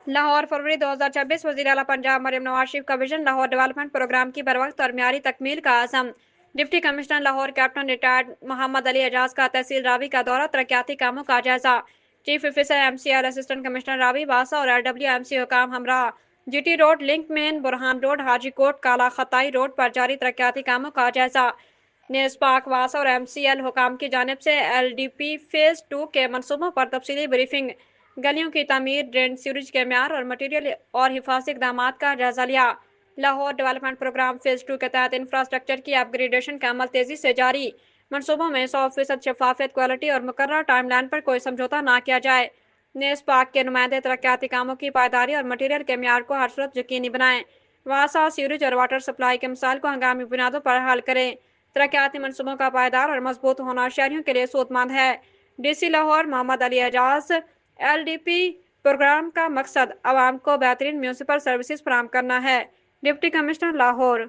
लाहौर फरवरी 2026 वज़ीर आला पंजाब मरियम नवाज शरीफ का विजन लाहौर डेवलपमेंट प्रोग्राम की बरवक्त और म्यारी तकमील का आज़म। Deputy commissioner Lahore captain retired Mohammad Ali Ejaz का तहसील रावी का दौरा, तरक्याती कामों का जायजा। Chief officer MCL assistant commissioner Ravi बासा और LWMC हुकाम हमरा। GT road, link main, Burhan road, Haji Kot, Kala Khatai road पर जारी तरक्याती कामों का जायजा। नेस्पाक वासा और MCL हुकाम की जानिब से LDP फेज 2 के मनसूबों पर तफसीली ब्रीफिंग। गलियों की तामीर, ड्रेन सीवरेज के म्यार और मटीरियल और हिफाजती इकदामात का जायजा लिया। लाहौर डेवलपमेंट प्रोग्राम फेज 2 के तहत इंफ्रास्ट्रक्चर की अपग्रेडेशन का अमल तेजी से जारी। मनसूबों में 100% शफाफियत, क्वालिटी और मुकर्रर टाइमलाइन पर कोई समझौता ना किया जाए। नेस्पाक के नुमाइंदे तरक्याती कामों की पायदारी और मटीरियल के म्यार को हर सूरत यकीनी बनाएं। वासा, सीवरेज और वाटर सप्लाई के मसाइल को हंगामी बुनियादों पर हल करें। तरक्याती मनसूबों का पायदार और मजबूत होना शहरियों के लिए सूदमंद है। DC Lahore Mohammad Ali Ejaz. LDP programme का मकसद आवाम को बेहतरीन म्यूनसिपल सर्विसेज फराहम करना है। Deputy commissioner Lahore.